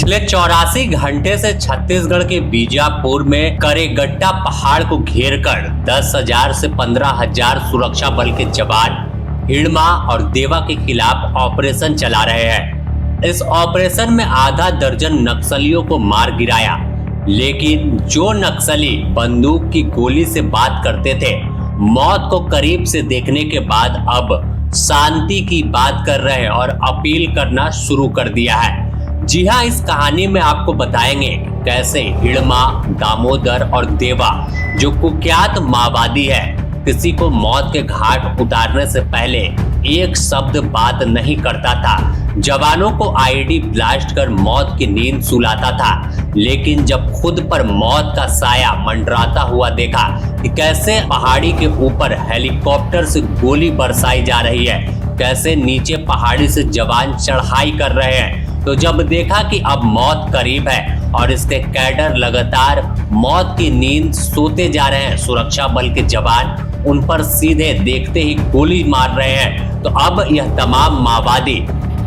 पिछले 84 घंटे से छत्तीसगढ़ के बीजापुर में करेगट्टा पहाड़ को घेरकर 10,000 से 15,000 सुरक्षा बल के जवान हिड़मा और देवा के खिलाफ ऑपरेशन चला रहे हैं। इस ऑपरेशन में आधा दर्जन नक्सलियों को मार गिराया, लेकिन जो नक्सली बंदूक की गोली से बात करते थे, मौत को करीब से देखने के बाद अब शांति की बात कर रहे हैं और अपील करना शुरू कर दिया है। जी हाँ, इस कहानी में आपको बताएंगे कैसे हिड़मा, दामोदर और देवा, जो कुख्यात माओवादी है, किसी को मौत के घाट उतारने से पहले एक शब्द बात नहीं करता था। जवानों को आईडी ब्लास्ट कर मौत की नींद सुलाता था, लेकिन जब खुद पर मौत का साया मंडराता हुआ देखा कि कैसे पहाड़ी के ऊपर हेलीकॉप्टर से गोली बरसाई जा रही है, कैसे नीचे पहाड़ी से जवान चढ़ाई कर रहे हैं, तो जब देखा कि अब मौत करीब है और इसके कैडर लगातार मौत की नींद सोते जा रहे हैं, सुरक्षा बल के जवान उन पर सीधे देखते ही गोली मार रहे हैं, तो अब यह तमाम माओवादी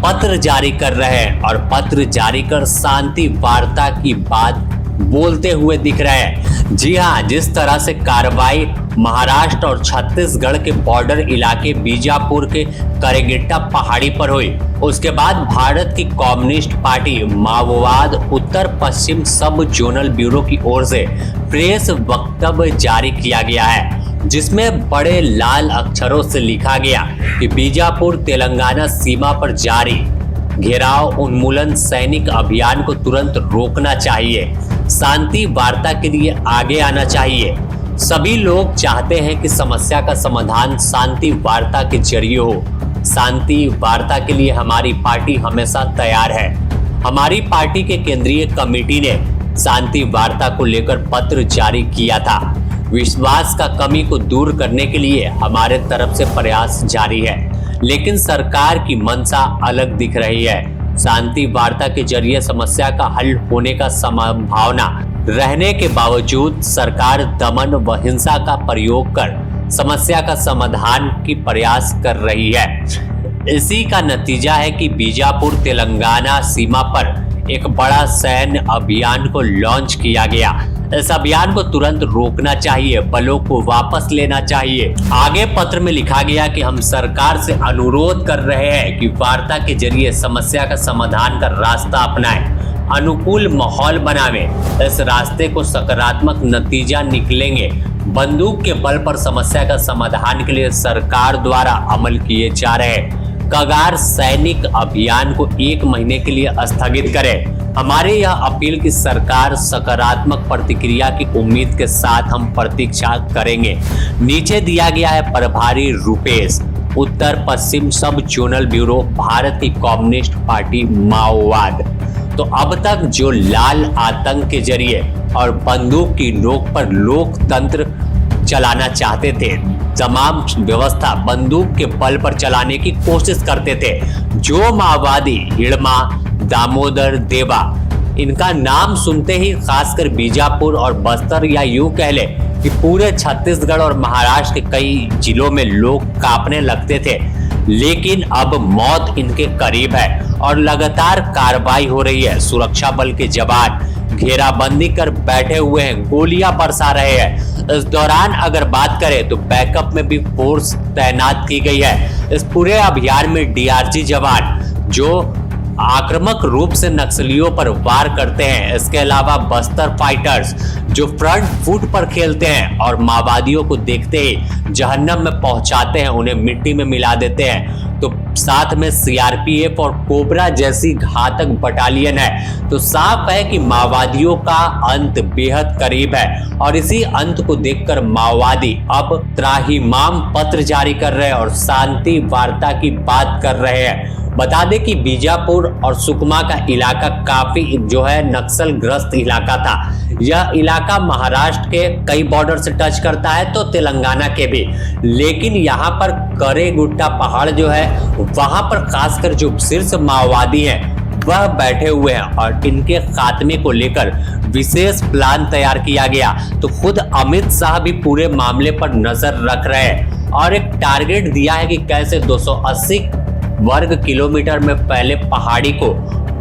पत्र जारी कर रहे हैं और पत्र जारी कर शांति वार्ता की बात बोलते हुए दिख रहे हैं। जी हाँ, जिस तरह से कार्रवाई महाराष्ट्र और छत्तीसगढ़ के बॉर्डर इलाके बीजापुर के करेगट्टा पहाड़ी पर हुई, उसके बाद भारत की कम्युनिस्ट पार्टी माओवाद उत्तर पश्चिम सब जोनल ब्यूरो की ओर से प्रेस वक्तव्य जारी किया गया है, जिसमें बड़े लाल अक्षरों से लिखा गया कि बीजापुर तेलंगाना सीमा पर जारी घेराव उन्मूलन सैनिक अभियान को तुरंत रोकना चाहिए, शांति वार्ता के लिए आगे आना चाहिए। सभी लोग चाहते हैं कि समस्या का समाधान शांति वार्ता के जरिए हो। शांति वार्ता के लिए हमारी पार्टी हमेशा तैयार है। हमारी पार्टी के केंद्रीय कमेटी ने शांति वार्ता को लेकर पत्र जारी किया था। विश्वास का कमी को दूर करने के लिए हमारे तरफ से प्रयास जारी है, लेकिन सरकार की मंशा अलग दिख रही है। शांति वार्ता के जरिए समस्या का हल होने का संभावना रहने के बावजूद सरकार दमन व हिंसा का प्रयोग कर समस्या का समाधान की प्रयास कर रही है। इसी का नतीजा है कि बीजापुर तेलंगाना सीमा पर एक बड़ा सैन्य अभियान को लॉन्च किया गया। इस अभियान को तुरंत रोकना चाहिए, बलों को वापस लेना चाहिए। आगे पत्र में लिखा गया कि हम सरकार से अनुरोध कर रहे हैं कि वार्ता के जरिए समस्या का समाधान का रास्ता अपनाएं, अनुकूल माहौल बनावे, इस रास्ते को सकारात्मक नतीजा निकलेंगे। बंदूक के बल पर समस्या का समाधान के लिए सरकार द्वारा अमल किए जा रहे कगार सैनिक अभियान को 1 महीने के लिए स्थगित करें। हमारी यह अपील की सरकार सकारात्मक प्रतिक्रिया की उम्मीद के साथ हम प्रतीक्षा करेंगे। नीचे दिया गया है प्रभारी रूपेश, उत्तर पश्चिम सब जोनल ब्यूरो, भारत की कम्युनिस्ट पार्टी माओवाद। तो अब तक जो लाल आतंक के जरिए और बंदूक की नोक पर लोकतंत्र चलाना चाहते थे, तमाम व्यवस्था बंदूक के बल पर चलाने की कोशिश करते थे, जो माओवादी हिड़मा, दामोदर, देवा, इनका नाम सुनते ही खासकर बीजापुर और बस्तर या यूं कह ले कि पूरे छत्तीसगढ़ और महाराष्ट्र के कई जिलों में लोग कांपने लगते थे, लेकिन अब मौत इनके करीब है और लगातार कार्रवाई हो रही है। सुरक्षा बल के जवान घेराबंदी कर बैठे हुए हैं, गोलियां बरसा रहे हैं। इस दौरान अगर बात करें तो बैकअप में भी फोर्स तैनात की गई है। इस पूरे अभियान में डीआरजी जवान जो आक्रामक रूप से नक्सलियों पर वार करते हैं, इसके अलावा बस्तर फाइटर्स जो फ्रंट फुट पर खेलते हैं और माओवादियों को देखते ही जहन्नम में पहुंचाते हैं, उन्हें मिट्टी में मिला देते हैं, तो साथ में सीआरपीएफ और कोबरा जैसी घातक बटालियन है। तो साफ है कि माओवादियों का अंत बेहद करीब है और इसी अंत को देखकर माओवादी अब त्राहिमाम पत्र जारी कर रहे हैं और शांति वार्ता की बात कर रहे हैं। बता दें कि बीजापुर और सुकमा का इलाका काफी जो है नक्सल ग्रस्त इलाका था। यह इलाका महाराष्ट्र के कई बॉर्डर से टच करता है, तो तेलंगाना के भी, लेकिन यहाँ पर करेगट्टा पहाड़ जो है वहां पर खासकर जो शीर्ष माओवादी हैं वह बैठे हुए हैं और इनके खात्मे को लेकर विशेष प्लान तैयार किया गया। तो खुद अमित शाह भी पूरे मामले पर नजर रख रहे हैं और एक टारगेट दिया है कि कैसे 280 वर्ग किलोमीटर में पहले पहाड़ी को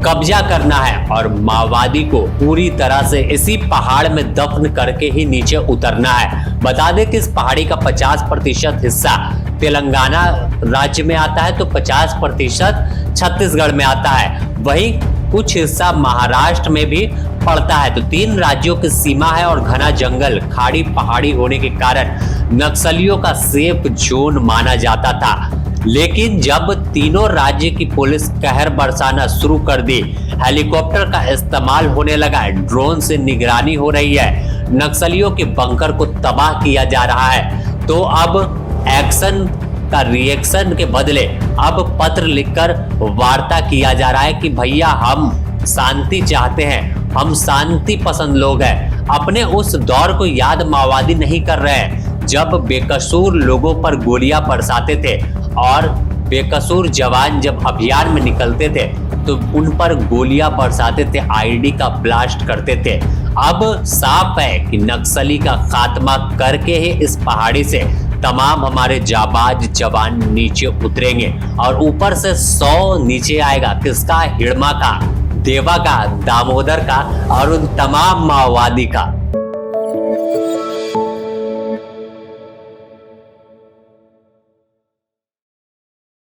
कब्जा करना है और माओवादी को पूरी तरह से इसी पहाड़ में दफन करके ही नीचे उतरना है। बता दें कि इस पहाड़ी का 50% हिस्सा तेलंगाना राज्य में आता है तो 50% छत्तीसगढ़ में आता है, वहीं कुछ हिस्सा महाराष्ट्र में भी पड़ता है। तो 3 राज्यों की सीमा है और घना जंगल, खाड़ी पहाड़ी होने के कारण नक्सलियों का सेफ जोन माना जाता था। लेकिन जब तीनों राज्य की पुलिस कहर बरसाना शुरू कर दी, हेलीकॉप्टर का इस्तेमाल होने लगा, ड्रोन से निगरानी हो रही है, नक्सलियों के बंकर को तबाह किया जा रहा है, तो अब एक्शन का रिएक्शन के बदले अब पत्र लिखकर वार्ता किया जा रहा है कि भैया हम शांति चाहते हैं, हम शांति पसंद लोग हैं। अपने उस दौर को याद माओवादी नहीं कर रहे हैं जब बेकसूर लोगों पर गोलियां बरसाते थे और बेकसूर जवान जब अभियान में निकलते थे तो उन पर गोलियां बरसाते थे, आईडी का ब्लास्ट करते थे। अब साफ है कि नक्सली का खात्मा करके ही इस पहाड़ी से तमाम हमारे जाबाज जवान नीचे उतरेंगे और ऊपर से 100 नीचे आएगा। किसका? हिड़मा का, देवा का, दामोदर का और उन तमाम माओवादी का।